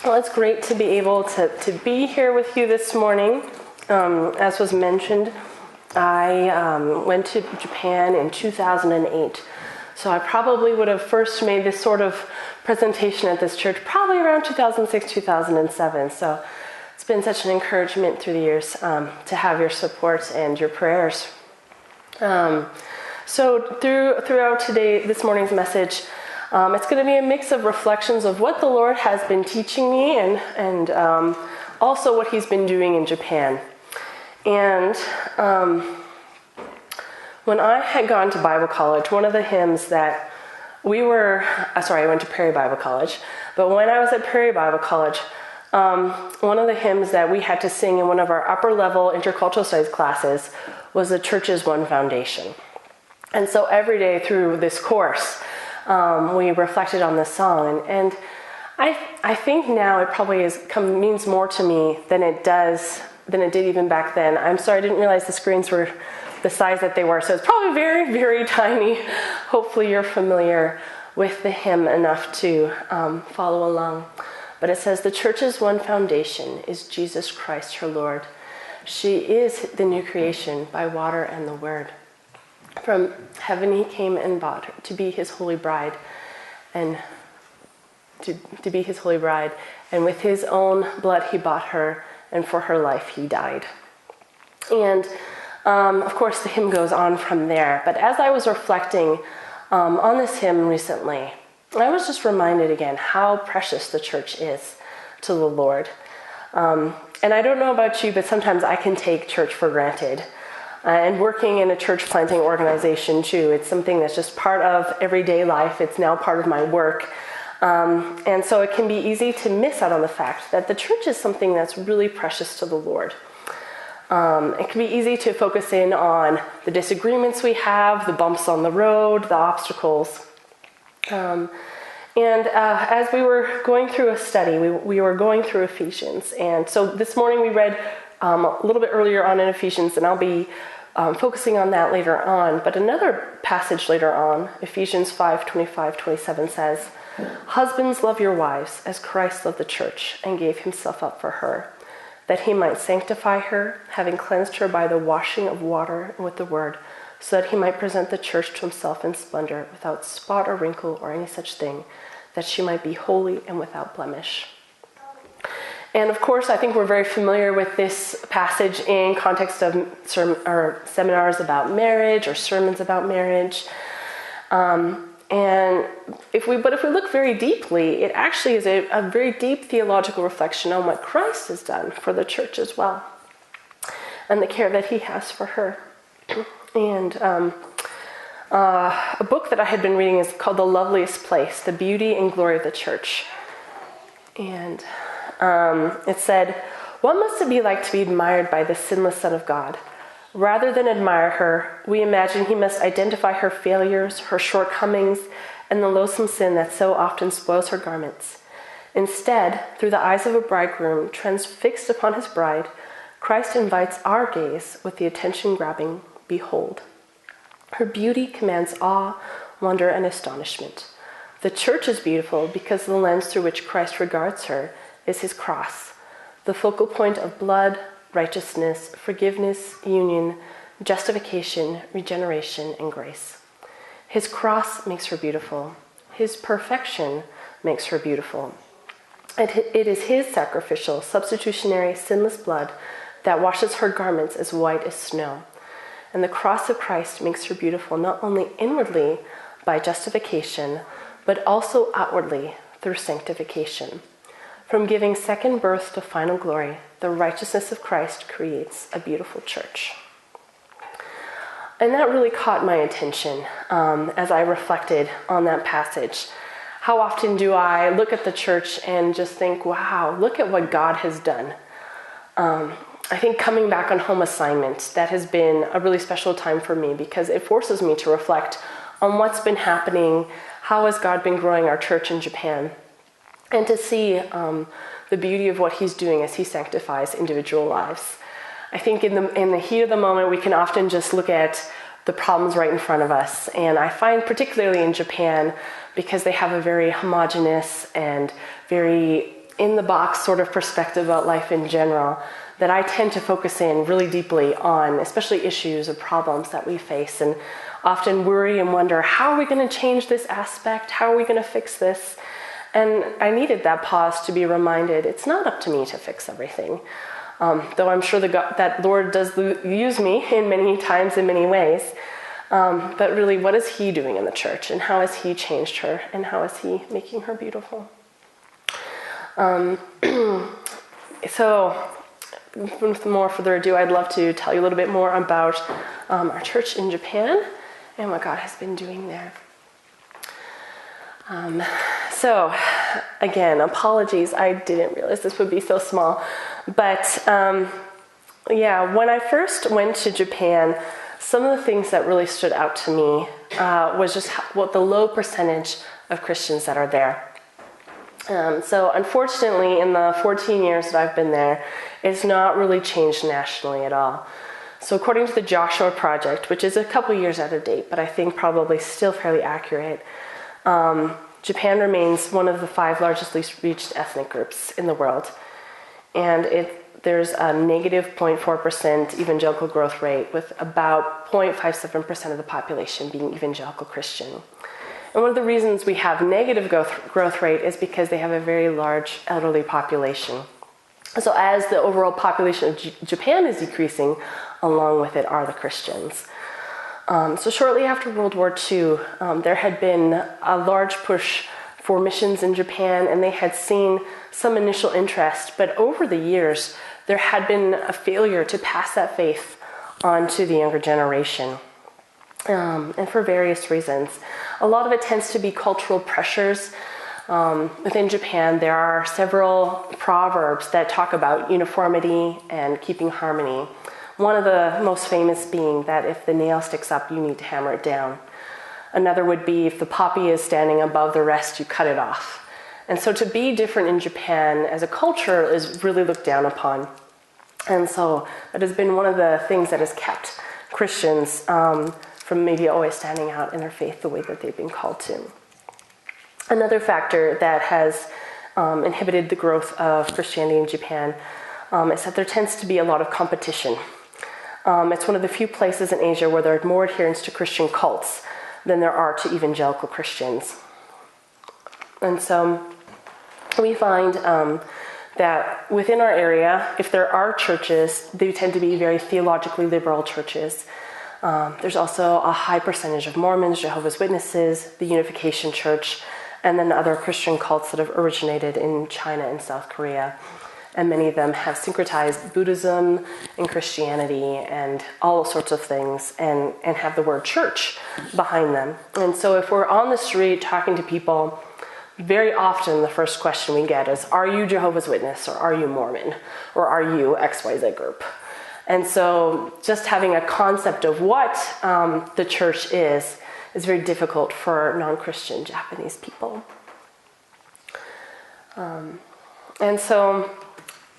Well, it's great to be able to be here with you this morning. As was mentioned, I went to Japan in 2008. So I probably would have first made this sort of presentation at this church probably around 2006, 2007. So it's been such an encouragement through the years to have your support and your prayers. So throughout this morning's message, it's going to be a mix of reflections of what the Lord has been teaching me and also what he's been doing in Japan. And when I had gone to Bible college, one of the hymns that I went to Prairie Bible College, but when I was at Prairie Bible College, one of the hymns that we had to sing in one of our upper level intercultural studies classes was the church's one foundation. And so every day through this course, we reflected on this song, and I think now it probably means more to me than it did even back then. I'm sorry, I didn't realize the screens were the size that they were, so it's probably very, very tiny. Hopefully you're familiar with the hymn enough to follow along. But it says, "The church's one foundation is Jesus Christ, her Lord. She is the new creation by water and the word. From heaven he came and bought her to be his holy bride, and to be his holy bride. And with his own blood he bought her, and for her life he died." And of course the hymn goes on from there. But as I was reflecting on this hymn recently, I was just reminded again how precious the church is to the Lord. And I don't know about you, but sometimes I can take church for granted. And working in a church planting organization too, it's something that's just part of everyday life. It's now part of my work. And so it can be easy to miss out on the fact that the church is something that's really precious to the Lord. It can be easy to focus in on the disagreements we have, the bumps on the road, the obstacles. As we were going through a study, we were going through Ephesians. And so this morning we read a little bit earlier on in Ephesians, and I'll be focusing on that later on. But another passage later on, Ephesians 5:25-27 says, "Husbands, love your wives as Christ loved the church and gave himself up for her, that he might sanctify her, having cleansed her by the washing of water and with the word, so that he might present the church to himself in splendor, without spot or wrinkle or any such thing, that she might be holy and without blemish." And of course, I think we're very familiar with this passage in context of seminars about marriage or sermons about marriage. And if we look very deeply, it actually is a very deep theological reflection on what Christ has done for the church as well, and the care that he has for her. And a book that I had been reading is called The Loveliest Place, The Beauty and Glory of the Church. And it said, "What must it be like to be admired by the sinless Son of God? Rather than admire her, we imagine he must identify her failures, her shortcomings, and the loathsome sin that so often spoils her garments. Instead, through the eyes of a bridegroom transfixed upon his bride, Christ invites our gaze with the attention-grabbing, 'Behold.' Her beauty commands awe, wonder, and astonishment. The church is beautiful because the lens through which Christ regards her is his cross, the focal point of blood, righteousness, forgiveness, union, justification, regeneration, and grace. His cross makes her beautiful. His perfection makes her beautiful. It is his sacrificial, substitutionary, sinless blood that washes her garments as white as snow. And the cross of Christ makes her beautiful not only inwardly by justification, but also outwardly through sanctification. From giving second birth to final glory, the righteousness of Christ creates a beautiful church." And that really caught my attention as I reflected on that passage. How often do I look at the church and just think, wow, look at what God has done. I think coming back on home assignment, that has been a really special time for me because it forces me to reflect on what's been happening, how has God been growing our church in Japan, and to see the beauty of what he's doing as he sanctifies individual lives. I think in the heat of the moment, we can often just look at the problems right in front of us. And I find particularly in Japan, because they have a very homogeneous and very in-the-box sort of perspective about life in general that I tend to focus in really deeply on, especially issues or problems that we face, and often worry and wonder, how are we going to change this aspect? How are we going to fix this? And I needed that pause to be reminded, it's not up to me to fix everything. Though I'm sure that Lord does use me in many times, in many ways. But really, what is he doing in the church? And how has he changed her? And how is he making her beautiful? So, with more further ado, I'd love to tell you a little bit more about our church in Japan and what God has been doing there. So, again, apologies. I didn't realize this would be so small. But, when I first went to Japan, some of the things that really stood out to me was just what the low percentage of Christians that are there. So unfortunately, in the 14 years that I've been there, it's not really changed nationally at all. So according to the Joshua Project, which is a couple years out of date, but I think probably still fairly accurate, Japan remains one of the 5 largest least reached ethnic groups in the world. And there's a negative 0.4% evangelical growth rate, with about 0.57% of the population being evangelical Christian. And one of the reasons we have negative growth rate is because they have a very large elderly population. So as the overall population of Japan is decreasing, along with it are the Christians. So shortly after World War II, there had been a large push for missions in Japan, and they had seen some initial interest, but over the years, there had been a failure to pass that faith on to the younger generation. And for various reasons. A lot of it tends to be cultural pressures. Within Japan, there are several proverbs that talk about uniformity and keeping harmony. One of the most famous being that if the nail sticks up, you need to hammer it down. Another would be if the poppy is standing above the rest, you cut it off. And so to be different in Japan as a culture is really looked down upon. And so that has been one of the things that has kept Christians from maybe always standing out in their faith the way that they've been called to. Another factor that has inhibited the growth of Christianity in Japan is that there tends to be a lot of competition. It's one of the few places in Asia where there are more adherents to Christian cults than there are to evangelical Christians. And so we find that within our area, if there are churches, they tend to be very theologically liberal churches. There's also a high percentage of Mormons, Jehovah's Witnesses, the Unification Church, and then other Christian cults that have originated in China and South Korea. And many of them have syncretized Buddhism and Christianity and all sorts of things and have the word church behind them. And so if we're on the street talking to people, very often the first question we get is, are you Jehovah's Witness, or are you Mormon, or are you XYZ group? And so just having a concept of what the church is very difficult for non-Christian Japanese people. And so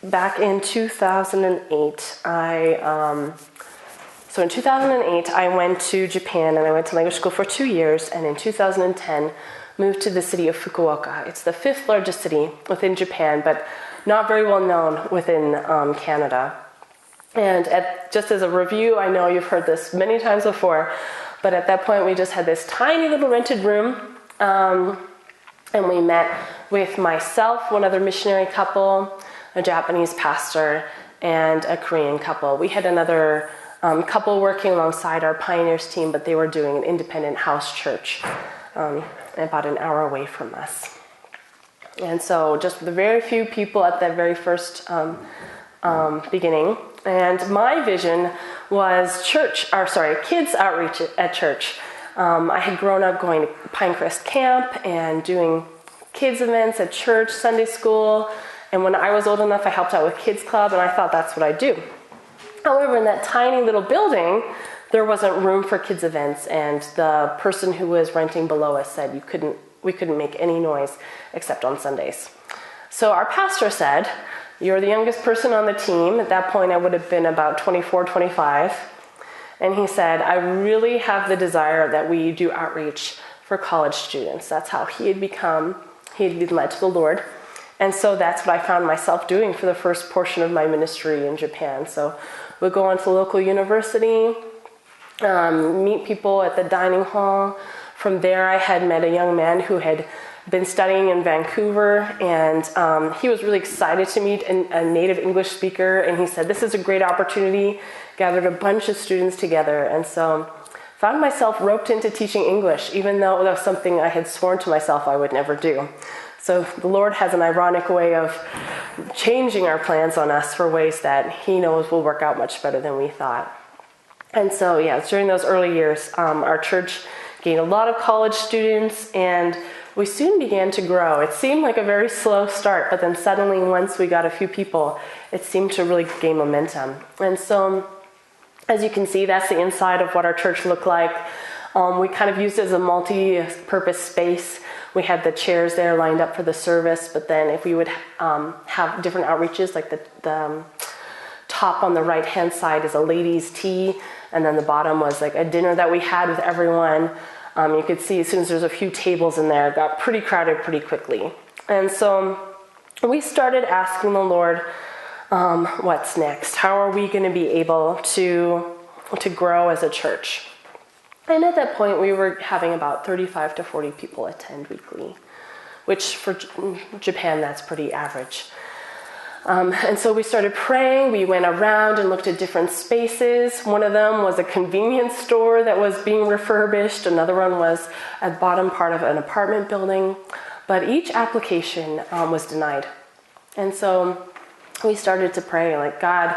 back in 2008, I went to Japan, and I went to language school for 2 years, and in 2010 moved to the city of Fukuoka. It's the 5th largest city within Japan, but not very well known within Canada. And just as a review, I know you've heard this many times before, but at that point we just had this tiny little rented room, and we met with myself, one other missionary couple, a Japanese pastor, and a Korean couple. We had another couple working alongside our Pioneers team, but they were doing an independent house church about an hour away from us. And so just the very few people at that very first beginning. And my vision was kids outreach at church. I had grown up going to Pinecrest Camp and doing kids events at church, Sunday school. And when I was old enough, I helped out with Kids Club, and I thought that's what I'd do. However, in that tiny little building, there wasn't room for kids events, and the person who was renting below us said we couldn't make any noise except on Sundays. So our pastor said, "You're the youngest person on the team." At that point, I would have been about 24, 25. And he said, "I really have the desire that we do outreach for college students." That's how he had been led to the Lord. And so that's what I found myself doing for the first portion of my ministry in Japan. So we'd go on to local university, meet people at the dining hall. From there, I had met a young man who had been studying in Vancouver, and he was really excited to meet a native English speaker, and he said, this is a great opportunity, gathered a bunch of students together, and so found myself roped into teaching English, even though that was something I had sworn to myself I would never do. So the Lord has an ironic way of changing our plans on us for ways that he knows will work out much better than we thought. And so, during those early years, our church gained a lot of college students, and we soon began to grow. It seemed like a very slow start, but then suddenly once we got a few people, it seemed to really gain momentum. And so, as you can see, that's the inside of what our church looked like. We kind of used it as a multi-purpose space. We had the chairs there lined up for the service, but then if we would have different outreaches, like the top on the right-hand side is a ladies' tea, and then the bottom was like a dinner that we had with everyone. You could see as soon as there's a few tables in there, it got pretty crowded pretty quickly. And so we started asking the Lord, what's next? How are we going to be able to grow as a church? And at that point, we were having about 35 to 40 people attend weekly, which for Japan, that's pretty average. And so we started praying. We went around and looked at different spaces. One of them was a convenience store that was being refurbished. Another one was at the bottom part of an apartment building. But each application was denied. And so we started to pray, like, God,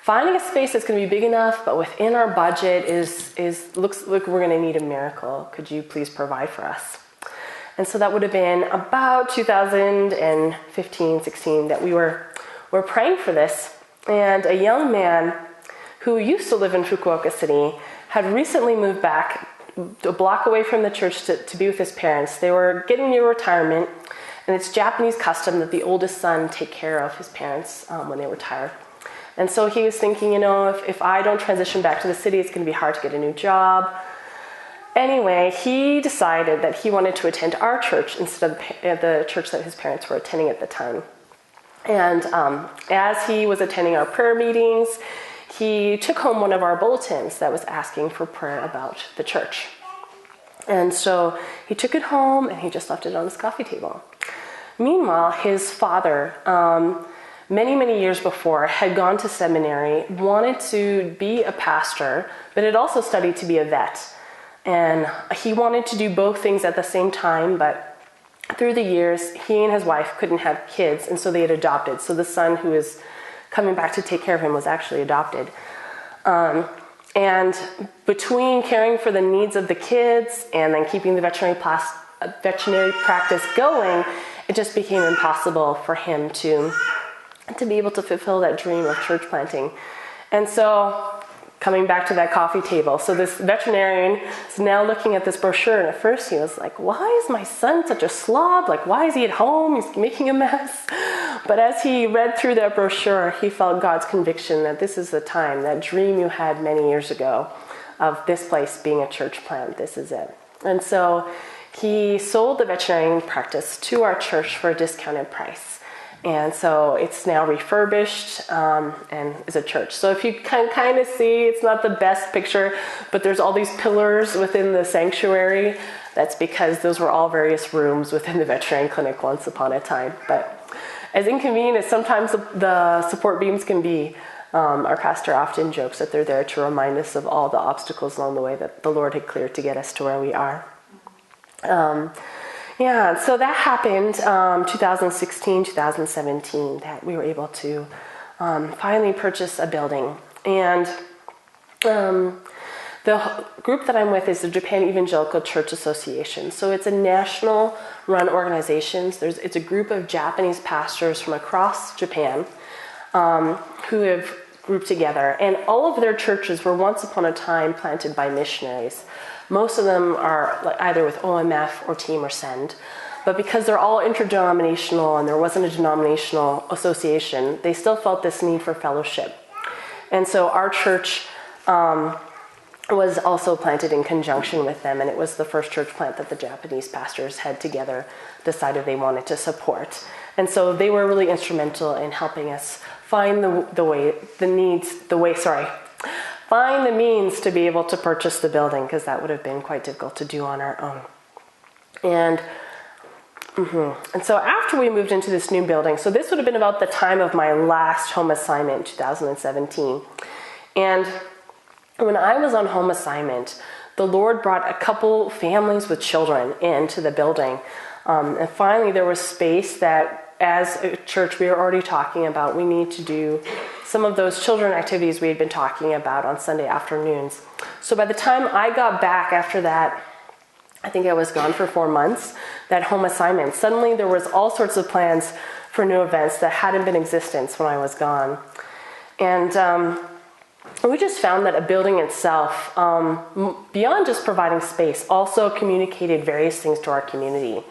finding a space that's going to be big enough, but within our budget looks like we're going to need a miracle. Could you please provide for us? And so that would have been about 2015, 16 that we were praying for this. And a young man who used to live in Fukuoka City had recently moved back a block away from the church to be with his parents. They were getting near retirement, and it's Japanese custom that the oldest son take care of his parents when they retire. And so he was thinking, if I don't transition back to the city, it's going to be hard to get a new job. Anyway, he decided that he wanted to attend our church instead of the church that his parents were attending at the time. And as he was attending our prayer meetings, he took home one of our bulletins that was asking for prayer about the church. And so he took it home and he just left it on his coffee table. Meanwhile, his father, many, many years before, had gone to seminary, wanted to be a pastor, but had also studied to be a vet. And he wanted to do both things at the same time, but through the years, he and his wife couldn't have kids, and so they had adopted. So the son who is coming back to take care of him was actually adopted. And between caring for the needs of the kids and then keeping the veterinary practice going, it just became impossible for him to be able to fulfill that dream of church planting. And so, coming back to that coffee table, so this veterinarian is now looking at this brochure, and at first he was like, why is my son such a slob? Like, why is he at home? He's making a mess. But as he read through that brochure, he felt God's conviction that this is the time, that dream you had many years ago of this place being a church plant, this is it. And so he sold the veterinarian practice to our church for a discounted price. And so it's now refurbished and is a church. So if you can kind of see, it's not the best picture, but there's all these pillars within the sanctuary. That's because those were all various rooms within the veterinary clinic once upon a time. But as inconvenient as sometimes the support beams can be, our pastor often jokes that they're there to remind us of all the obstacles along the way that the Lord had cleared to get us to where we are. So that happened 2016, 2017, that we were able to finally purchase a building. And the group that I'm with is the Japan Evangelical Church Association. So it's a national run organization. It's a group of Japanese pastors from across Japan who have grouped together. And all of their churches were once upon a time planted by missionaries. Most of them are either with OMF or Team or Send. But because they're all interdenominational and there wasn't a denominational association, they still felt this need for fellowship. And so our church was also planted in conjunction with them, and it was the first church plant that the Japanese pastors had together decided they wanted to support. And so they were really instrumental in helping us find find the means to be able to purchase the building, because that would have been quite difficult to do on our own. And so after we moved into this new building, so this would have been about the time of my last home assignment, 2017. And when I was on home assignment, the Lord brought a couple families with children into the building. And finally, there was space that, as a church, we were already talking about, we need to do some of those children activities we had been talking about on Sunday afternoons. So by the time I got back after that, I think I was gone for 4 months, that home assignment, suddenly there was all sorts of plans for new events that hadn't been in existence when I was gone. And we just found that a building itself, beyond just providing space, also communicated various things to our community.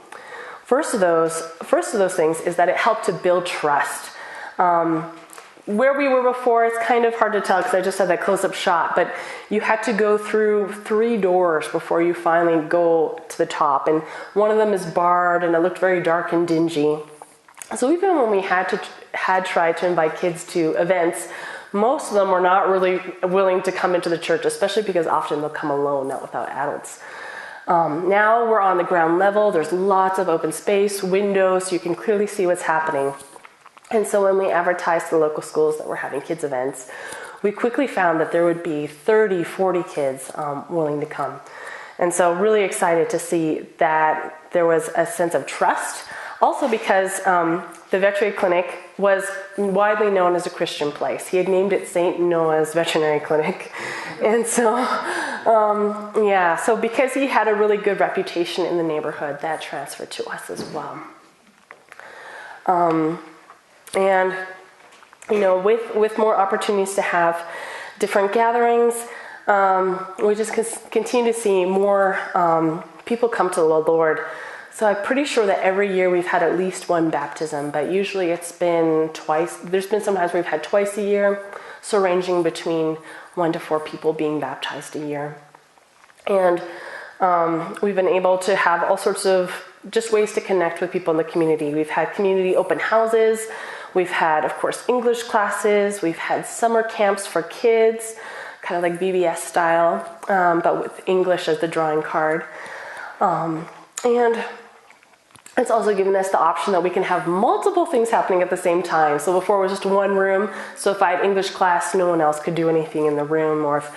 First of those things is that it helped to build trust. Where we were before, it's kind of hard to tell because I just had that close-up shot, but you had to go through 3 doors before you finally go to the top, and one of them is barred, and it looked very dark and dingy. So even when we had tried to invite kids to events, most of them were not really willing to come into the church, especially because often they'll come alone, not without adults. Now we're on the ground level. There's lots of open space, windows, so you can clearly see what's happening. And so when we advertised to the local schools that we're having kids events, we quickly found that there would be 30, 40 kids willing to come. And so really excited to see that there was a sense of trust. Also because the veterinary clinic was widely known as a Christian place. He had named it St. Noah's Veterinary Clinic. And so, so because he had a really good reputation in the neighborhood, that transferred to us as well. And, with more opportunities to have different gatherings, we just continue to see more people come to the Lord. So I'm pretty sure that every year we've had at least one baptism, but usually it's been twice. There's been sometimes we've had twice a year, so ranging between 1 to 4 people being baptized a year. And we've been able to have all sorts of just ways to connect with people in the community. We've had community open houses. We've had, of course, English classes. We've had summer camps for kids, kind of like VBS style, but with English as the drawing card. And it's also given us the option that we can have multiple things happening at the same time. So before it was just one room. So if I had English class, no one else could do anything in the room. Or if,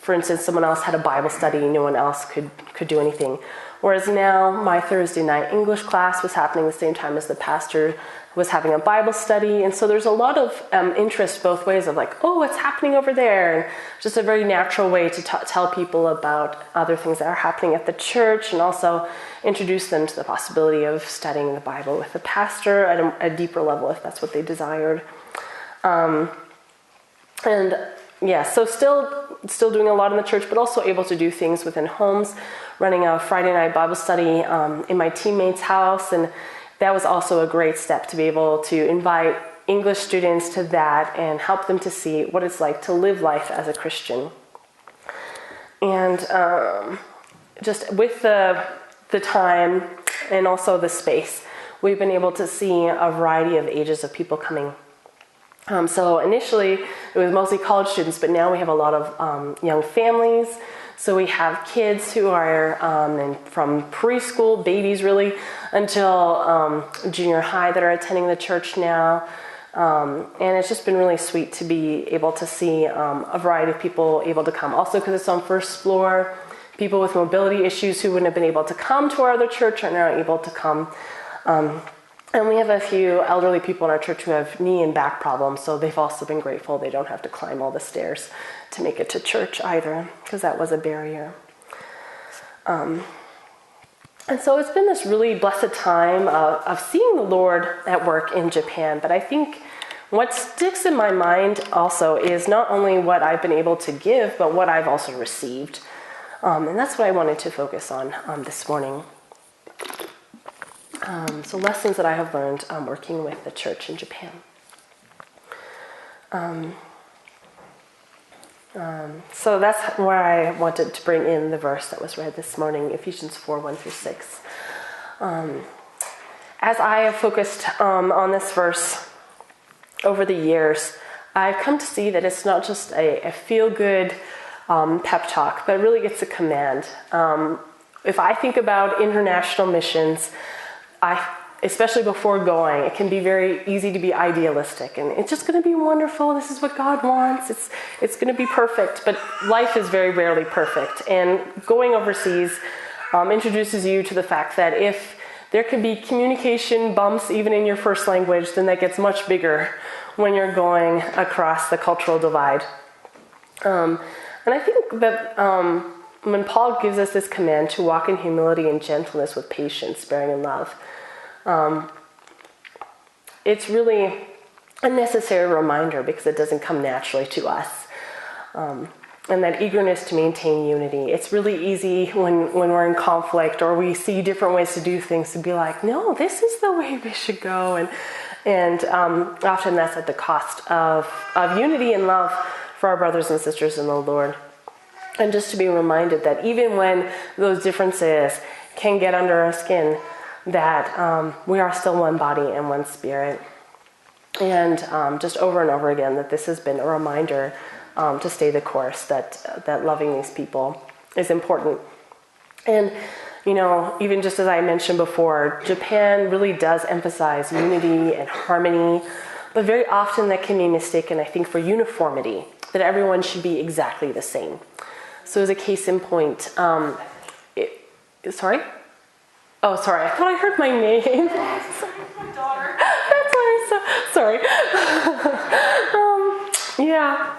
for instance, someone else had a Bible study, no one else could do anything. Whereas now my Thursday night English class was happening the same time as the pastor was having a Bible study. And so there's a lot of interest both ways of like, oh, what's happening over there? And just a very natural way to tell people about other things that are happening at the church, and also introduce them to the possibility of studying the Bible with the pastor at a deeper level if that's what they desired. So still doing a lot in the church, but also able to do things within homes, running a Friday night Bible study in my teammate's house. And that was also a great step to be able to invite English students to that and help them to see what it's like to live life as a Christian. And just with the time and also the space, we've been able to see a variety of ages of people coming. So initially, it was mostly college students, but now we have a lot of young families. So we have kids who are from preschool, babies really, until junior high that are attending the church now. And it's just been really sweet to be able to see a variety of people able to come. Also because it's on first floor, people with mobility issues who wouldn't have been able to come to our other church are now able to come. And we have a few elderly people in our church who have knee and back problems, so they've also been grateful they don't have to climb all the stairs to make it to church either, because that was a barrier. And so it's been this really blessed time of seeing the Lord at work in Japan. But I think what sticks in my mind also is not only what I've been able to give, but what I've also received. And that's what I wanted to focus on this morning. So lessons that I have learned working with the church in Japan. So that's where I wanted to bring in the verse that was read this morning, Ephesians 4:1-6. As I have focused on this verse over the years, I've come to see that it's not just a feel-good pep talk, but really it's a command. If I think about international missions, especially before going, it can be very easy to be idealistic, and it's just going to be wonderful. This is what God wants. It's going to be perfect, but life is very rarely perfect. And going overseas introduces you to the fact that if there can be communication bumps even in your first language, then that gets much bigger when you're going across the cultural divide. And I think that when Paul gives us this command to walk in humility and gentleness with patience, bearing in love, it's really a necessary reminder because it doesn't come naturally to us. And that eagerness to maintain unity. It's really easy when we're in conflict or we see different ways to do things to be like, no, this is the way we should go. And often that's at the cost of unity and love for our brothers and sisters in the Lord. And just to be reminded that even when those differences can get under our skin, that we are still one body and one spirit. And just over and over again, that this has been a reminder to stay the course, that loving these people is important. And, even just as I mentioned before, Japan really does emphasize unity and harmony, but very often that can be mistaken, I think, for uniformity, that everyone should be exactly the same. So as a case in point, sorry? Oh, sorry, I thought I heard my name. Sorry, my daughter. That's why I'm so sorry. Yeah.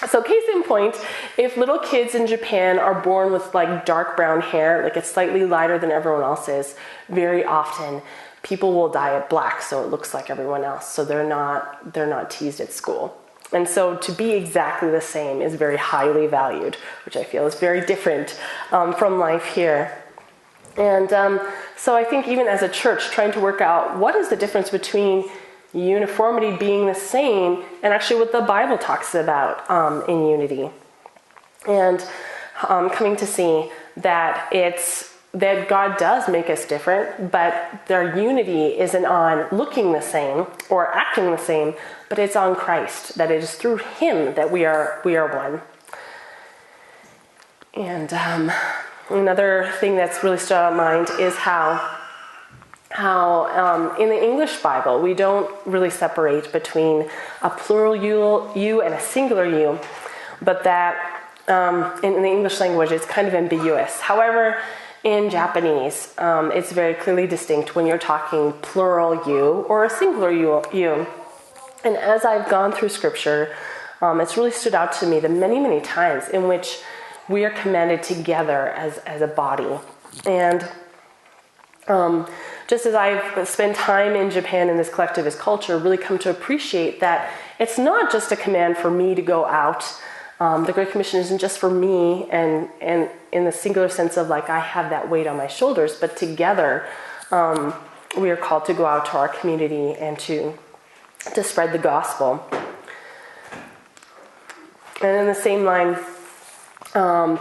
So case in point, if little kids in Japan are born with like dark brown hair, like it's slightly lighter than everyone else's, very often people will dye it black so it looks like everyone else. So they're not teased at school. And so to be exactly the same is very highly valued, which I feel is very different from life here. And so I think even as a church, trying to work out what is the difference between uniformity being the same and actually what the Bible talks about in unity. And coming to see that that God does make us different, but their unity isn't on looking the same or acting the same, but it's on Christ, that it is through Him that we are one. And another thing that's really stood out in mind is how in the English Bible, we don't really separate between a plural you and a singular you, but that in the English language, it's kind of ambiguous. However, in Japanese, it's very clearly distinct when you're talking plural you or a singular you. And as I've gone through Scripture, it's really stood out to me the many, many times in which we are commanded together as a body. And just as I've spent time in Japan in this collectivist culture, really come to appreciate that it's not just a command for me to go out. The Great Commission isn't just for me and in the singular sense of like I have that weight on my shoulders, but together we are called to go out to our community and to spread the gospel. And in the same line,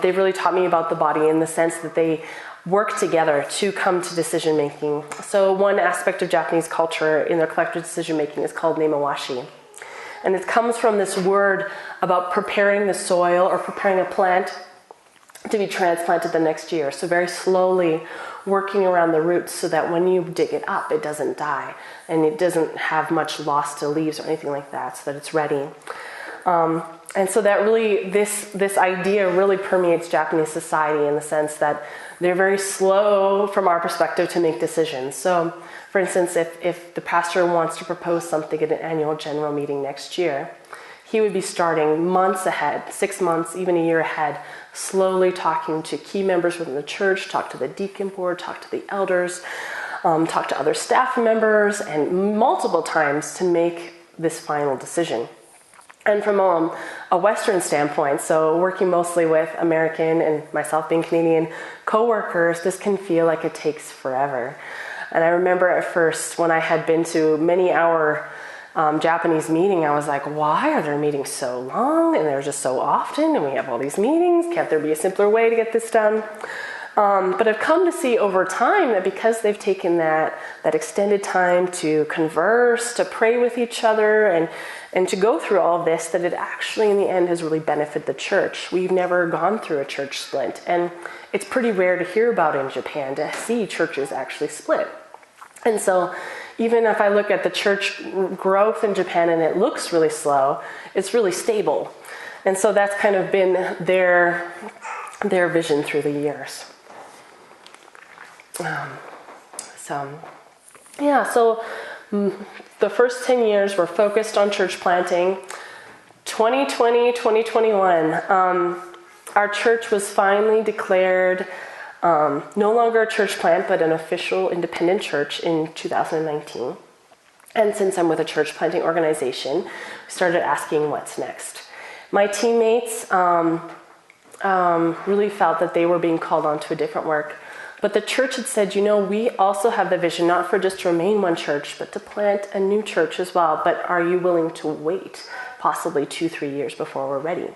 they've really taught me about the body in the sense that they work together to come to decision making. So one aspect of Japanese culture in their collective decision making is called nemawashi. And it comes from this word about preparing the soil or preparing a plant to be transplanted the next year. So very slowly working around the roots so that when you dig it up, it doesn't die and it doesn't have much loss to leaves or anything like that, so that it's ready. And so that really, this idea really permeates Japanese society in the sense that they're very slow from our perspective to make decisions. So, for instance, if the pastor wants to propose something at an annual general meeting next year, he would be starting months ahead, 6 months, even a year ahead, slowly talking to key members within the church, talk to the deacon board, talk to the elders, talk to other staff members, and multiple times to make this final decision. And from a Western standpoint, so working mostly with American and myself being Canadian coworkers, this can feel like it takes forever. And I remember at first when I had been to many hour Japanese meeting, I was like, why are their meetings so long? And they're just so often, and we have all these meetings. Can't there be a simpler way to get this done? But I've come to see over time that because they've taken that extended time to converse, to pray with each other, and to go through all of this, that it actually in the end has really benefited the church. We've never gone through a church split, and it's pretty rare to hear about in Japan to see churches actually split. And so even if I look at the church growth in Japan and it looks really slow, it's really stable. And so that's kind of been their vision through the years. So the first 10 years were focused on church planting. 2020, 2021, our church was finally declared no longer a church plant, but an official independent church in 2019. And since I'm with a church planting organization, we started asking what's next. My teammates really felt that they were being called on to a different work. But the church had said, we also have the vision not for just to remain one church, but to plant a new church as well. But are you willing to wait possibly 2-3 years before we're ready?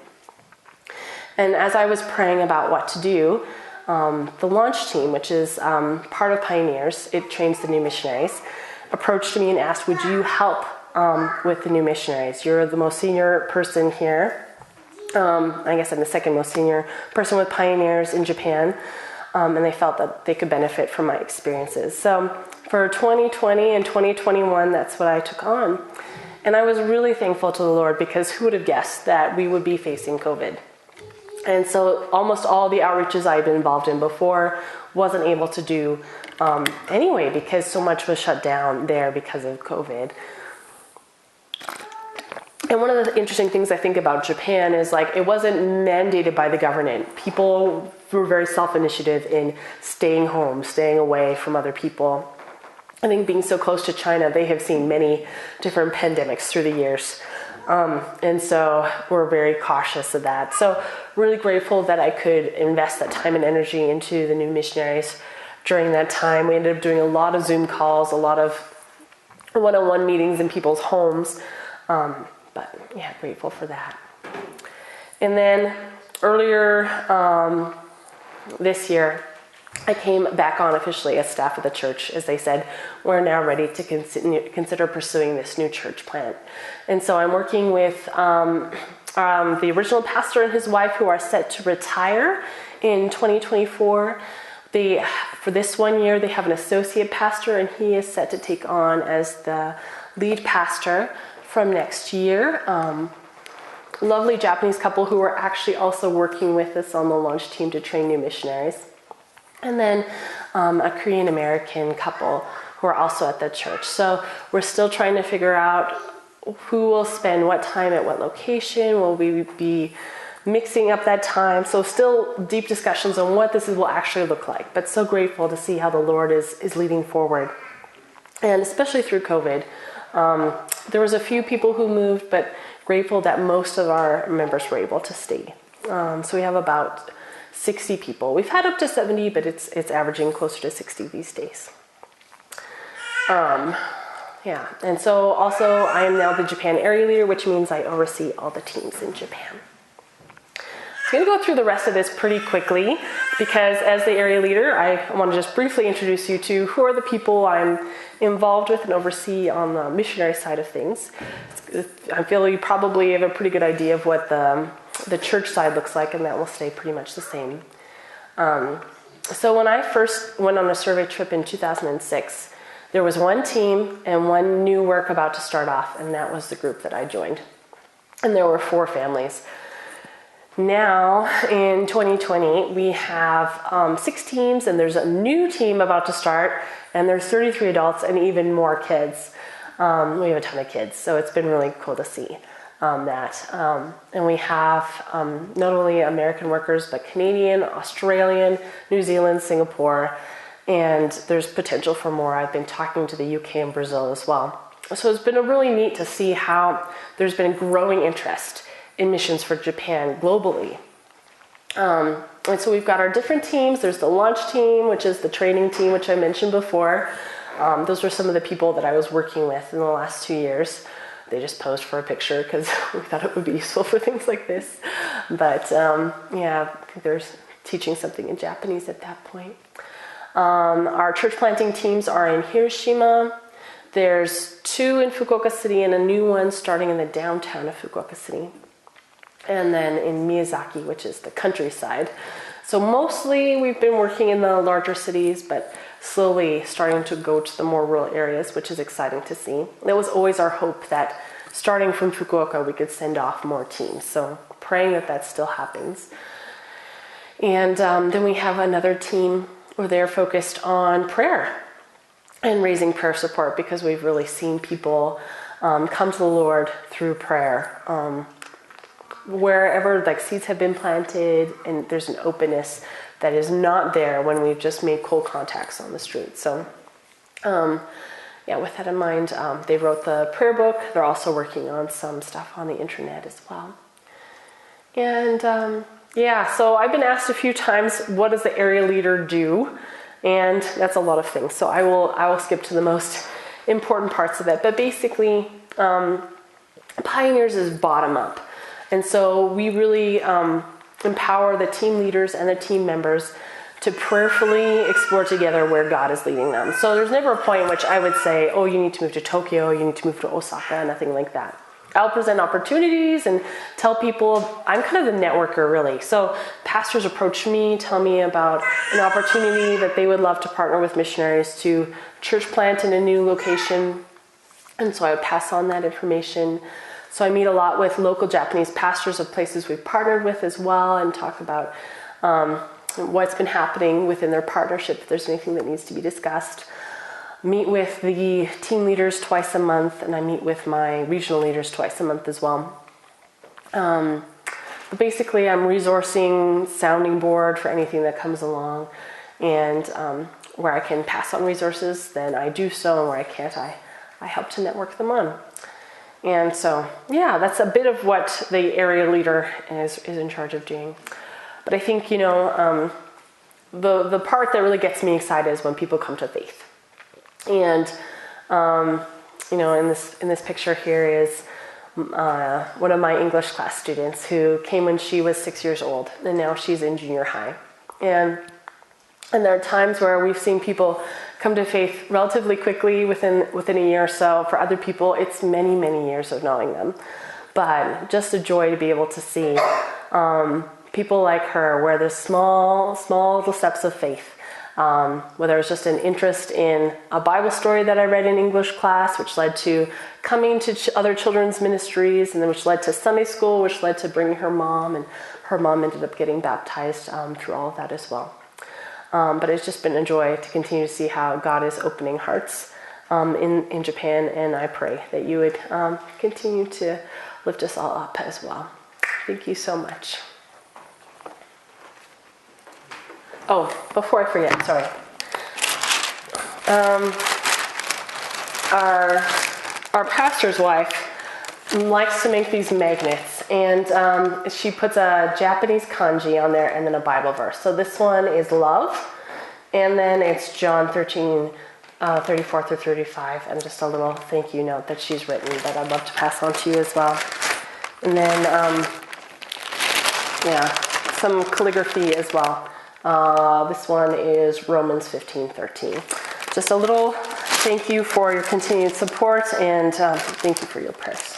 And as I was praying about what to do, the launch team, which is part of Pioneers, it trains the new missionaries, approached me and asked, would you help with the new missionaries? You're the most senior person here. I guess I'm the second most senior person with Pioneers in Japan. And they felt that they could benefit from my experiences. So for 2020 and 2021, that's what I took on. And I was really thankful to the Lord, because who would have guessed that we would be facing COVID? And so almost all the outreaches I'd been involved in before wasn't able to do anyway, because so much was shut down there because of COVID. And one of the interesting things I think about Japan is it wasn't mandated by the government. People were very self-initiative in staying home, staying away from other people. I think being so close to China, they have seen many different pandemics through the years. And so we're very cautious of that. So really grateful that I could invest that time and energy into the new missionaries during that time. We ended up doing a lot of Zoom calls, a lot of one-on-one meetings in people's homes. But yeah, grateful for that. And then earlier this year, I came back on officially as staff of the church, as they said, we're now ready to consider pursuing this new church plant. And so I'm working with the original pastor and his wife, who are set to retire in 2024. For this 1 year, they have an associate pastor, and he is set to take on as the lead pastor from next year. Lovely Japanese couple who are actually also working with us on the launch team to train new missionaries. And then a Korean American couple who are also at the church. So we're still trying to figure out who will spend what time at what location. Will we be mixing up that time? So still deep discussions on what this will actually look like. But so grateful to see how the Lord is leading forward. And especially through COVID. There was a few people who moved, but grateful that most of our members were able to stay. So we have about 60 people. We've had up to 70, but it's averaging closer to 60 these days. And so also I am now the Japan area leader, which means I oversee all the teams in Japan. I'm going to go through the rest of this pretty quickly, because as the area leader, I want to just briefly introduce you to who are the people I'm involved with and oversee on the missionary side of things. I feel you probably have a pretty good idea of what the church side looks like, and that will stay pretty much the same. So when I first went on a survey trip in 2006, there was one team and one new work about to start off, and that was the group that I joined. And there were 4 families. Now, in 2020, we have 6 teams, and there's a new team about to start, and there's 33 adults and even more kids. We have a ton of kids, so it's been really cool to see that. And we have not only American workers, but Canadian, Australian, New Zealand, Singapore, and there's potential for more. I've been talking to the UK and Brazil as well. So it's been really neat to see how there's been growing interest in missions for Japan globally. And so we've got our different teams. There's the launch team, which is the training team, which I mentioned before. Those were some of the people that I was working with in the last 2 years. They just posed for a picture because we thought it would be useful for things like this. But I think there's teaching something in Japanese at that point. Our church planting teams are in Hiroshima. There's 2 in Fukuoka City and a new one starting in the downtown of Fukuoka City. And then in Miyazaki, which is the countryside. So mostly we've been working in the larger cities, but slowly starting to go to the more rural areas, which is exciting to see. That was always our hope that starting from Fukuoka, we could send off more teams. So praying that still happens. And then we have another team where they're focused on prayer and raising prayer support, because we've really seen people come to the Lord through prayer. Wherever like seeds have been planted, and there's an openness that is not there when we've just made cold contacts on the street. So with that in mind, they wrote the prayer book. They're also working on some stuff on the internet as well. And so I've been asked a few times, what does the area leader do? And that's a lot of things. So I will skip to the most important parts of it. But basically, Pioneers is bottom up. And so we really empower the team leaders and the team members to prayerfully explore together where God is leading them. So there's never a point in which I would say, oh, you need to move to Tokyo, you need to move to Osaka, nothing like that. I'll present opportunities and tell people, I'm kind of the networker really. So pastors approach me, tell me about an opportunity that they would love to partner with missionaries to church plant in a new location. And so I would pass on that information. So I meet a lot with local Japanese pastors of places we've partnered with as well, and talk about what's been happening within their partnership, if there's anything that needs to be discussed. Meet with the team leaders twice a month, and I meet with my regional leaders twice a month as well. But basically, I'm resourcing, sounding board for anything that comes along, and where I can pass on resources, then I do so, and where I can't, I help to network them on. And so, that's a bit of what the area leader is in charge of doing. But I think, the part that really gets me excited is when people come to faith. And, in this picture here is one of my English class students who came when she was 6 years old, and now she's in junior high. And there are times where we've seen people come to faith relatively quickly within a year or so. For other people, it's many, many years of knowing them. But just a joy to be able to see people like her, where there's small little steps of faith. Whether it was just an interest in a Bible story that I read in English class, which led to coming to other children's ministries, and then which led to Sunday school, which led to bringing her mom, and her mom ended up getting baptized through all of that as well. But it's just been a joy to continue to see how God is opening hearts in Japan, and I pray that you would continue to lift us all up as well. Thank you so much. Oh, before I forget, sorry. Our pastor's wife likes to make these magnets, and she puts a Japanese kanji on there and then a Bible verse. So this one is love, and then it's John 13, 34 through 35, and just a little thank you note that she's written that I'd love to pass on to you as well. And then, some calligraphy as well. This one is Romans 15:13. Just a little thank you for your continued support, and thank you for your prayers.